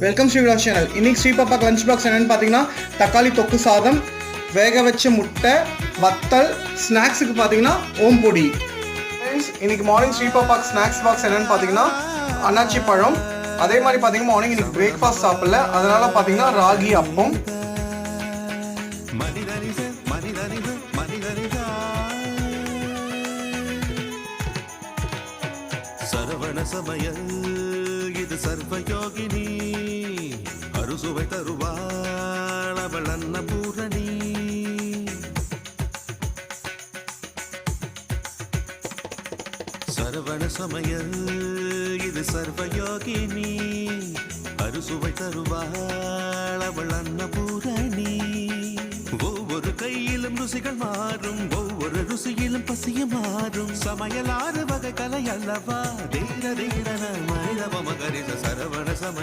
Welcome Sri Vilas channel. இன்னைக்கு ஸ்ரீ பாப்பாக்கு lunch box என்னன்னு பார்த்தீங்கன்னா தக்காளி தொக்கு சாதம், வேக வச்ச முட்டை, வத்தல், ஸ்நாக்ஸுக்கு பார்த்தீங்கன்னா ஓம்பொடி. இன்னைக்கு மார்னிங் ஸ்ரீ பாப்பாக்கு ஸ்நாக்ஸ் பாக்ஸ் என்னன்னு பார்த்தீங்கன்னா அன்னாச்சி பழம். அதே மாதிரி பார்த்தீங்கன்னா மார்னிங் இன்னைக்கு பிரேக்ஃபாஸ்ட் சாப்பிடல, அதனால பார்த்தீங்கன்னா ராகி அப்பம். சரவண சமயம் இது சர்வயோகினி, அறுசுவை தருவாள் அவள் அன்னபூரணி. சரவண சமயம் இது சர்வயோகினி, அறுசுவை தருவாள் அவள் அன்னபூரணி. ஒவ்வொரு கையிலும் ருசிகள் மாறும், ஒவ்வொரு ருசியிலும் பசியும் மாறும். சமையல் 6 வகை கலை அல்லவா, தீர தீரன மனித மகரித சரவண சமயம்.